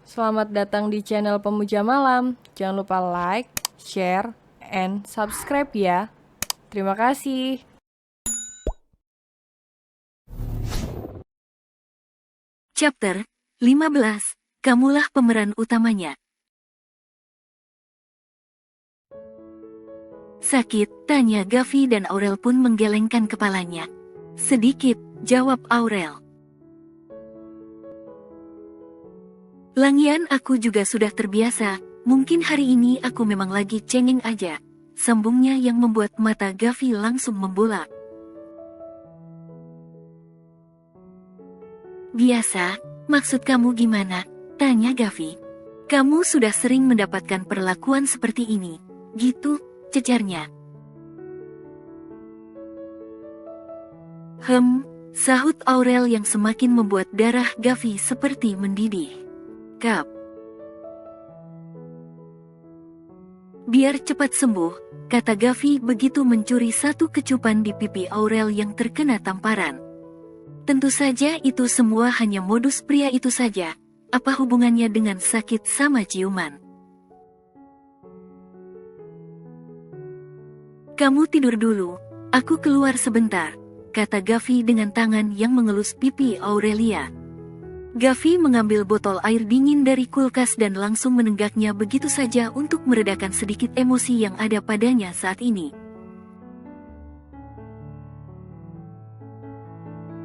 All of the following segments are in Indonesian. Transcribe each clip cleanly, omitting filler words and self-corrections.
Selamat datang di channel Pemuja Malam. Jangan lupa like, share, and subscribe ya. Terima kasih. Chapter 15. Kamulah pemeran utamanya. Sakit, tanya Gavi dan Aurel pun menggelengkan kepalanya. Sedikit, jawab Aurel. Langian, aku juga sudah terbiasa, mungkin hari ini aku memang lagi cengeng aja. Sambungnya yang membuat mata Gavi langsung membola. Biasa, maksud kamu gimana? Tanya Gavi. Kamu sudah sering mendapatkan perlakuan seperti ini, gitu, cecarnya. Sahut Aurel yang semakin membuat darah Gavi seperti mendidih. Kap. Biar cepat sembuh, kata Gavi begitu mencuri satu kecupan di pipi Aurel yang terkena tamparan. Tentu saja itu semua hanya modus pria itu saja. Apa hubungannya dengan sakit sama ciuman? Kamu tidur dulu, aku keluar sebentar, kata Gavi dengan tangan yang mengelus pipi Aurelia. Gavi mengambil botol air dingin dari kulkas dan langsung menenggaknya begitu saja untuk meredakan sedikit emosi yang ada padanya saat ini.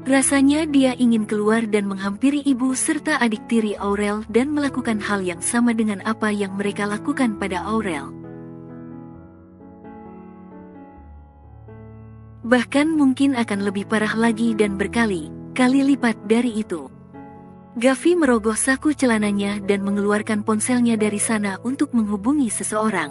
Rasanya dia ingin keluar dan menghampiri ibu serta adik tiri Aurel dan melakukan hal yang sama dengan apa yang mereka lakukan pada Aurel. Bahkan mungkin akan lebih parah lagi dan berkali-kali lipat dari itu. Gavi merogoh saku celananya dan mengeluarkan ponselnya dari sana untuk menghubungi seseorang.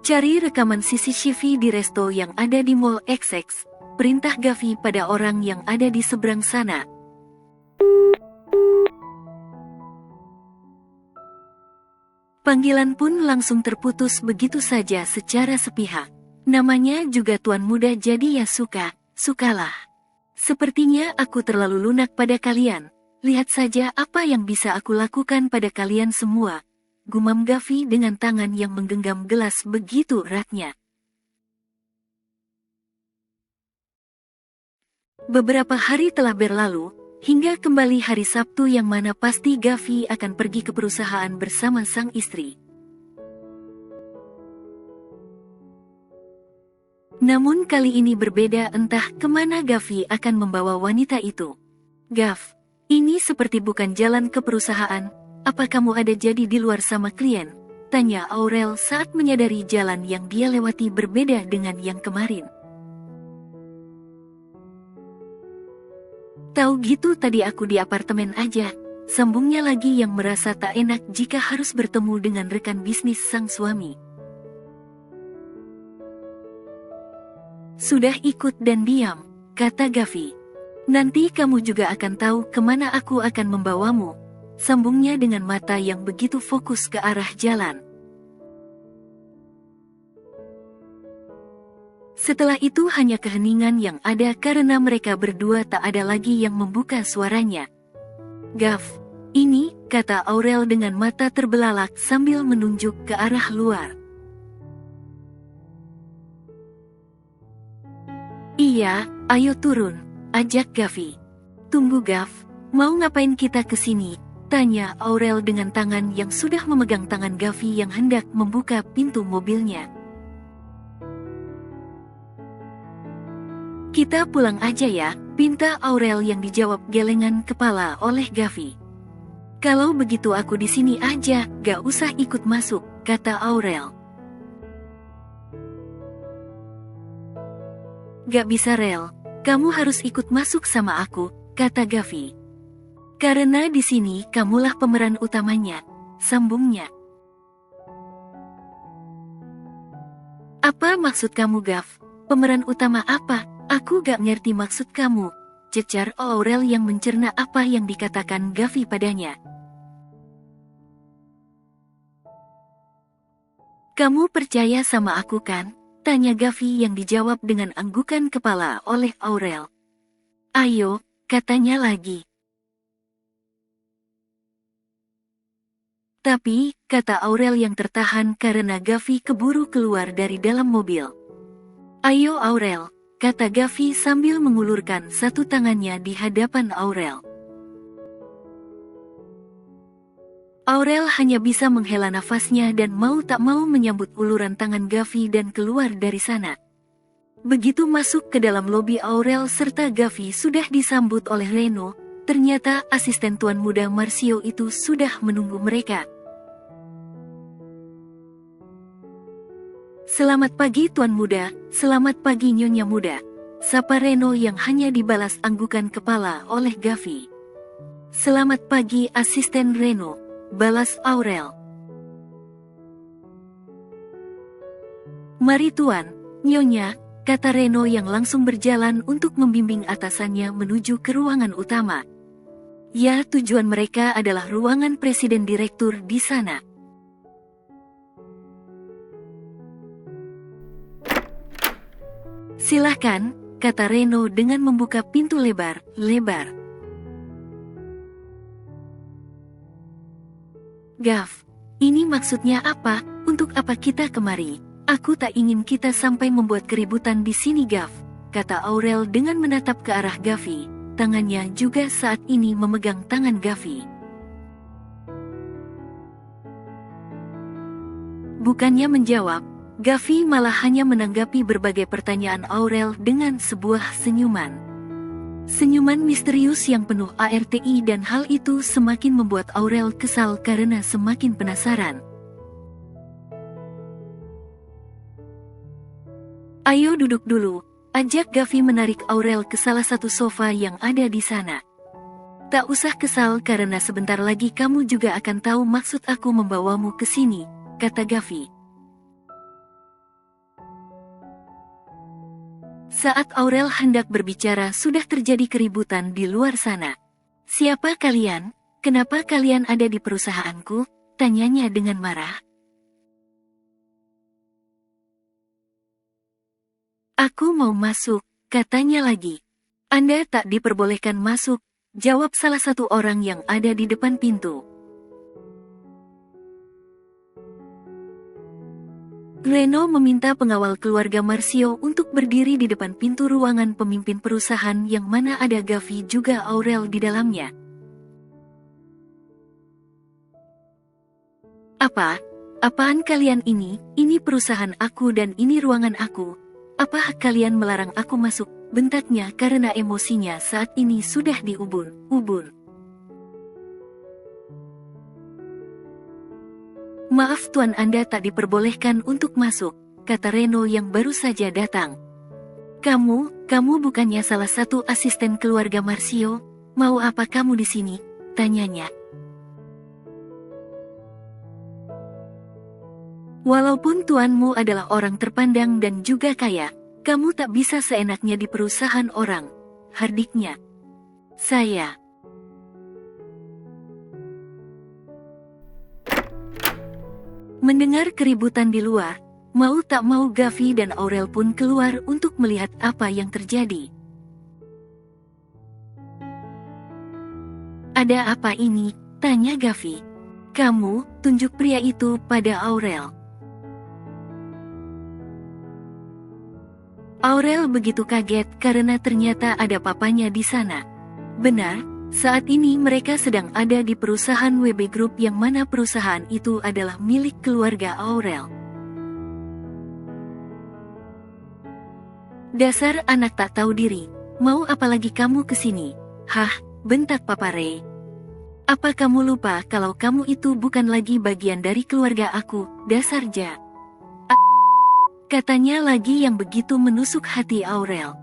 Cari rekaman CCTV di resto yang ada di Mall XX, perintah Gavi pada orang yang ada di seberang sana. Panggilan pun langsung terputus begitu saja secara sepihak. Namanya juga tuan muda jadi ya sukalah. Sepertinya aku terlalu lunak pada kalian. Lihat saja apa yang bisa aku lakukan pada kalian semua. Gumam Gavi dengan tangan yang menggenggam gelas begitu eratnya. Beberapa hari telah berlalu, hingga kembali hari Sabtu yang mana pasti Gavi akan pergi ke perusahaan bersama sang istri. Namun kali ini berbeda, entah kemana Gavi akan membawa wanita itu. Gav, ini seperti bukan jalan ke perusahaan, apa kamu ada jadi di luar sama klien? Tanya Aurel saat menyadari jalan yang dia lewati berbeda dengan yang kemarin. Tahu gitu tadi aku di apartemen aja, sambungnya lagi yang merasa tak enak jika harus bertemu dengan rekan bisnis sang suami. Sudah ikut dan diam, kata Gavi. Nanti kamu juga akan tahu kemana aku akan membawamu, sambungnya dengan mata yang begitu fokus ke arah jalan. Setelah itu hanya keheningan yang ada karena mereka berdua tak ada lagi yang membuka suaranya. Gav, ini, kata Aurel dengan mata terbelalak sambil menunjuk ke arah luar. Iya, ayo turun, ajak Gavi. Tunggu Gav, mau ngapain kita kesini? Tanya Aurel dengan tangan yang sudah memegang tangan Gavi yang hendak membuka pintu mobilnya. Kita pulang aja ya, pinta Aurel yang dijawab gelengan kepala oleh Gavi. Kalau begitu aku di sini aja, gak usah ikut masuk, kata Aurel. Gak bisa Rel, kamu harus ikut masuk sama aku, kata Gavi. Karena di sini kamulah pemeran utamanya, sambungnya. Apa maksud kamu Gav? Pemeran utama apa? Aku gak ngerti maksud kamu, cecar Aurel yang mencerna apa yang dikatakan Gavi padanya. Kamu percaya sama aku kan? Tanya Gavi yang dijawab dengan anggukan kepala oleh Aurel. Ayo, katanya lagi. Tapi, kata Aurel yang tertahan karena Gavi keburu keluar dari dalam mobil. Ayo Aurel, kata Gavi sambil mengulurkan satu tangannya di hadapan Aurel. Aurel hanya bisa menghela nafasnya dan mau tak mau menyambut uluran tangan Gavi dan keluar dari sana. Begitu masuk ke dalam lobi, Aurel serta Gavi sudah disambut oleh Reno. Ternyata asisten tuan muda Marcio itu sudah menunggu mereka. Selamat pagi tuan muda, selamat pagi nyonya muda, sapa Reno yang hanya dibalas anggukan kepala oleh Gavi. Selamat pagi asisten Reno, balas Aurel. Mari tuan, nyonya, kata Reno yang langsung berjalan untuk membimbing atasannya menuju ke ruangan utama. Ya, tujuan mereka adalah ruangan presiden direktur di sana. Silahkan, kata Reno dengan membuka pintu lebar-lebar. Gav, ini maksudnya apa? Untuk apa kita kemari? Aku tak ingin kita sampai membuat keributan di sini Gav, kata Aurel dengan menatap ke arah Gavi. Tangannya juga saat ini memegang tangan Gavi. Bukannya menjawab, Gavi malah hanya menanggapi berbagai pertanyaan Aurel dengan sebuah senyuman. Senyuman misterius yang penuh ARTI, dan hal itu semakin membuat Aurel kesal karena semakin penasaran. Ayo duduk dulu, ajak Gavi menarik Aurel ke salah satu sofa yang ada di sana. Tak usah kesal karena sebentar lagi kamu juga akan tahu maksud aku membawamu ke sini, kata Gavi. Saat Aurel hendak berbicara sudah terjadi keributan di luar sana. Siapa kalian? Kenapa kalian ada di perusahaanku? Tanyanya dengan marah. Aku mau masuk, katanya lagi. Anda tak diperbolehkan masuk, jawab salah satu orang yang ada di depan pintu. Reno meminta pengawal keluarga Marcio untuk berdiri di depan pintu ruangan pemimpin perusahaan yang mana ada Gavi juga Aurel di dalamnya. Apaan kalian ini? Ini perusahaan aku dan ini ruangan aku. Apa hak kalian melarang aku masuk? Bentaknya karena emosinya saat ini sudah diubun-ubun. Maaf tuan, Anda tak diperbolehkan untuk masuk, kata Reno yang baru saja datang. Kamu bukannya salah satu asisten keluarga Marcio? Mau apa kamu di sini? Tanyanya. Walaupun tuanmu adalah orang terpandang dan juga kaya, kamu tak bisa seenaknya di perusahaan orang, hardiknya. Saya. Mendengar keributan di luar, mau tak mau Gavi dan Aurel pun keluar untuk melihat apa yang terjadi. Ada apa ini? Tanya Gavi. Kamu, tunjuk pria itu pada Aurel. Aurel begitu kaget karena ternyata ada papanya di sana. Benar. Saat ini mereka sedang ada di perusahaan WB Group yang mana perusahaan itu adalah milik keluarga Aurel. Dasar anak tak tahu diri, mau apalagi kamu kesini? Hah, bentak Papa Ray. Apa kamu lupa kalau kamu itu bukan lagi bagian dari keluarga aku, dasar ja. Katanya lagi yang begitu menusuk hati Aurel.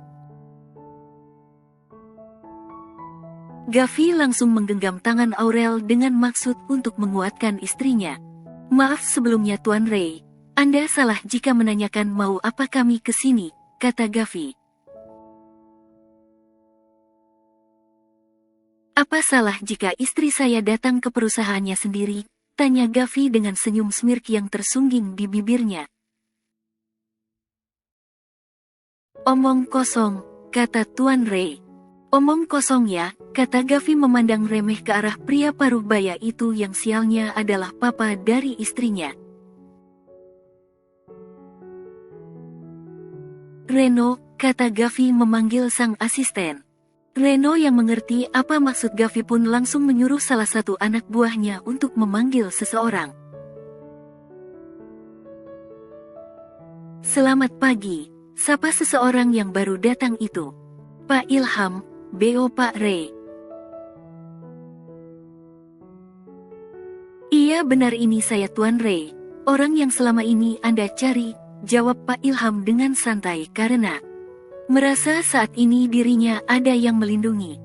Gavi langsung menggenggam tangan Aurel dengan maksud untuk menguatkan istrinya. Maaf sebelumnya Tuan Ray, Anda salah jika menanyakan mau apa kami ke sini, kata Gavi. Apa salah jika istri saya datang ke perusahaannya sendiri? Tanya Gavi dengan senyum smirk yang tersungging di bibirnya. Omong kosong, kata Tuan Ray. Omong kosong ya, kata Gavi memandang remeh ke arah pria paruh baya itu yang sialnya adalah papa dari istrinya. Reno, kata Gavi memanggil sang asisten. Reno yang mengerti apa maksud Gavi pun langsung menyuruh salah satu anak buahnya untuk memanggil seseorang. Selamat pagi, sapa seseorang yang baru datang itu. Pak Ilham, BO Pak Ray. Iya benar ini saya Tuan Ray, orang yang selama ini Anda cari, jawab Pak Ilham dengan santai karena merasa saat ini dirinya ada yang melindungi.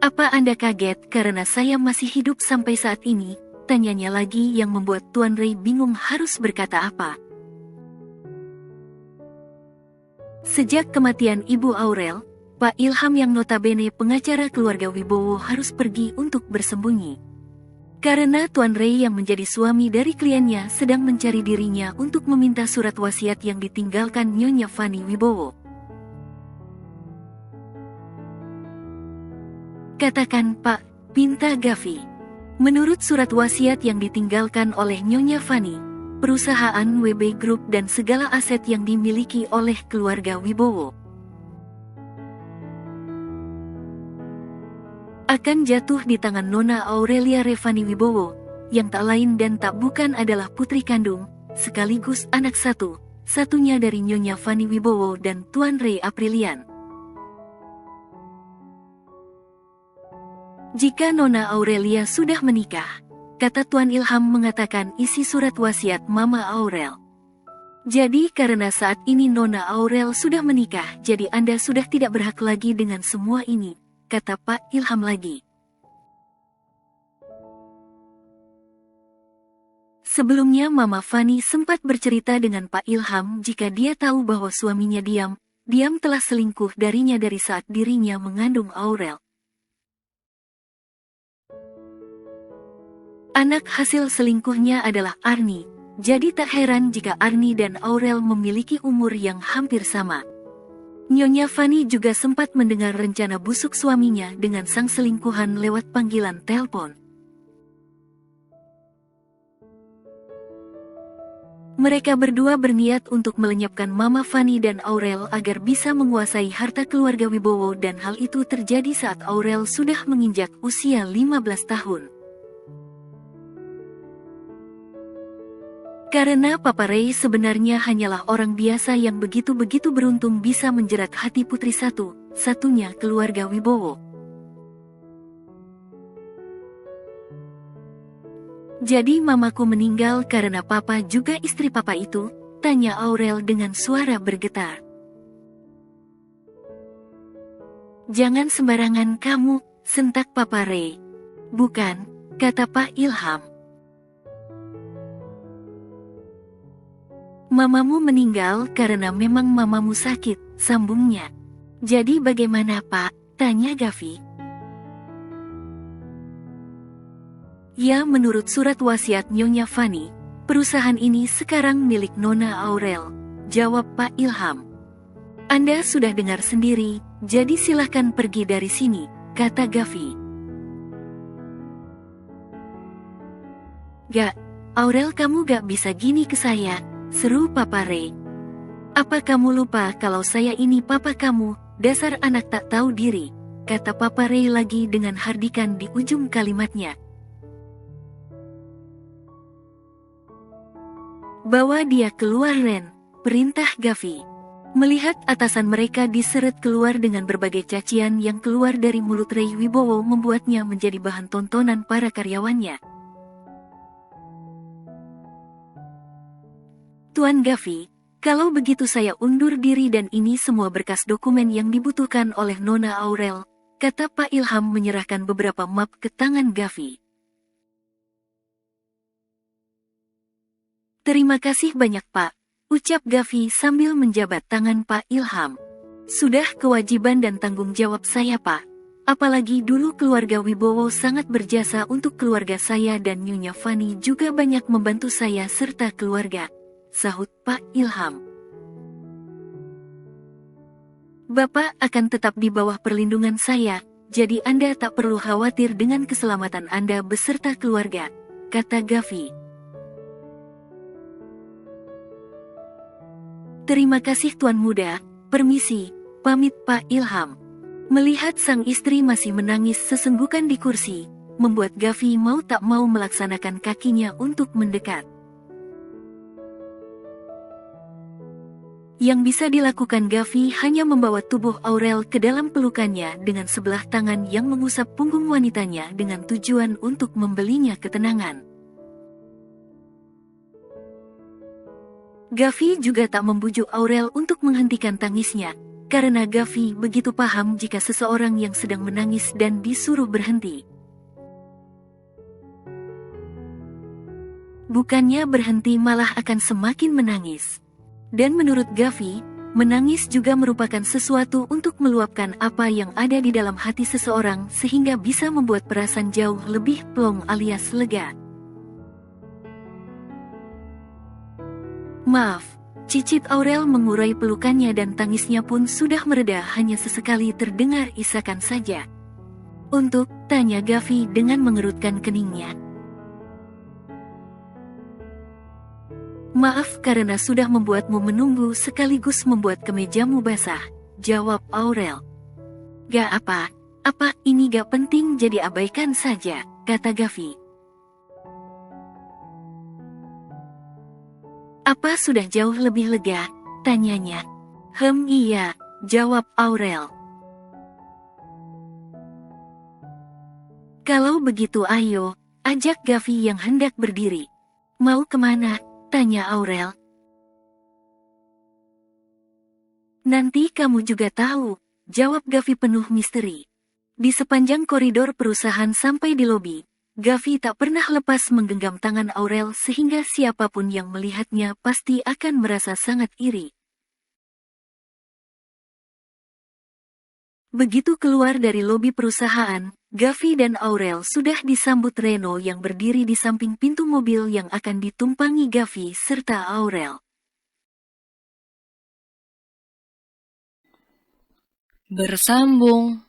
Apa Anda kaget karena saya masih hidup sampai saat ini? Tanyanya lagi yang membuat Tuan Ray bingung harus berkata apa. Sejak kematian Ibu Aurel, Pak Ilham yang notabene pengacara keluarga Wibowo harus pergi untuk bersembunyi. Karena Tuan Ray yang menjadi suami dari kliennya sedang mencari dirinya untuk meminta surat wasiat yang ditinggalkan Nyonya Fanny Wibowo. Katakan Pak, pinta Gavi. Menurut surat wasiat yang ditinggalkan oleh Nyonya Fanny, perusahaan WB Group dan segala aset yang dimiliki oleh keluarga Wibowo akan jatuh di tangan Nona Aurelia Revani Wibowo, yang tak lain dan tak bukan adalah putri kandung, sekaligus anak satu-satunya dari Nyonya Fanny Wibowo dan Tuan Ray Aprilian. Jika Nona Aurelia sudah menikah, kata Tuan Ilham mengatakan isi surat wasiat Mama Aurel. Jadi karena saat ini Nona Aurel sudah menikah, jadi Anda sudah tidak berhak lagi dengan semua ini, kata Pak Ilham lagi. Sebelumnya Mama Fanny sempat bercerita dengan Pak Ilham jika dia tahu bahwa suaminya diam telah selingkuh darinya dari saat dirinya mengandung Aurel. Anak hasil selingkuhnya adalah Arni, jadi tak heran jika Arni dan Aurel memiliki umur yang hampir sama. Nyonya Fanny juga sempat mendengar rencana busuk suaminya dengan sang selingkuhan lewat panggilan telepon. Mereka berdua berniat untuk melenyapkan Mama Fanny dan Aurel agar bisa menguasai harta keluarga Wibowo dan hal itu terjadi saat Aurel sudah menginjak usia 15 tahun. Karena Papa Ray sebenarnya hanyalah orang biasa yang begitu-begitu beruntung bisa menjerat hati putri satu-satunya keluarga Wibowo. Jadi mamaku meninggal karena papa juga istri papa itu? Tanya Aurel dengan suara bergetar. Jangan sembarangan kamu, sentak Papa Ray. Bukan, kata Pak Ilham. Mamamu meninggal karena memang mamamu sakit, sambungnya. Jadi bagaimana Pak? Tanya Gavi. Ya menurut surat wasiat Nyonya Fanny, perusahaan ini sekarang milik Nona Aurel, jawab Pak Ilham. Anda sudah dengar sendiri, jadi silahkan pergi dari sini, kata Gavi. Gak, Aurel kamu gak bisa gini ke saya, seru Papa Ray. Apa kamu lupa kalau saya ini papa kamu, dasar anak tak tahu diri, kata Papa Ray lagi dengan hardikan di ujung kalimatnya. Bawa dia keluar Ren, perintah Gavi. Melihat atasan mereka diseret keluar dengan berbagai cacian yang keluar dari mulut Ray Wibowo membuatnya menjadi bahan tontonan para karyawannya. Tuan Gavi, kalau begitu saya undur diri dan ini semua berkas dokumen yang dibutuhkan oleh Nona Aurel, kata Pak Ilham menyerahkan beberapa map ke tangan Gavi. Terima kasih banyak Pak, ucap Gavi sambil menjabat tangan Pak Ilham. Sudah kewajiban dan tanggung jawab saya Pak. Apalagi dulu keluarga Wibowo sangat berjasa untuk keluarga saya dan Nyonya Fanny juga banyak membantu saya serta keluarga, sahut Pak Ilham. Bapak akan tetap di bawah perlindungan saya, jadi Anda tak perlu khawatir dengan keselamatan Anda beserta keluarga, kata Gavi. Terima kasih Tuan Muda, permisi, pamit Pak Ilham. Melihat sang istri masih menangis sesenggukan di kursi, membuat Gavi mau tak mau melaksanakan kakinya untuk mendekat. Yang bisa dilakukan Gavi hanya membawa tubuh Aurel ke dalam pelukannya dengan sebelah tangan yang mengusap punggung wanitanya dengan tujuan untuk membelinya ketenangan. Gavi juga tak membujuk Aurel untuk menghentikan tangisnya, karena Gavi begitu paham jika seseorang yang sedang menangis dan disuruh berhenti. Bukannya berhenti malah akan semakin menangis. Dan menurut Gavi, menangis juga merupakan sesuatu untuk meluapkan apa yang ada di dalam hati seseorang sehingga bisa membuat perasaan jauh lebih plong alias lega. Maaf, cicit Aurel mengurai pelukannya dan tangisnya pun sudah mereda, hanya sesekali terdengar isakan saja. Untuk, tanya Gavi dengan mengerutkan keningnya. Maaf karena sudah membuatmu menunggu sekaligus membuat kemejamu basah, jawab Aurel. Gak apa ini gak penting, jadi abaikan saja, kata Gavi. Apa sudah jauh lebih lega? Tanyanya. Iya, jawab Aurel. Kalau begitu ayo, ajak Gavi yang hendak berdiri. Mau kemana? Tanya Aurel. Nanti kamu juga tahu, jawab Gavi penuh misteri. Di sepanjang koridor perusahaan sampai di lobi, Gavi tak pernah lepas menggenggam tangan Aurel sehingga siapapun yang melihatnya pasti akan merasa sangat iri. Begitu keluar dari lobi perusahaan, Gavi dan Aurel sudah disambut Reno yang berdiri di samping pintu mobil yang akan ditumpangi Gavi serta Aurel. Bersambung.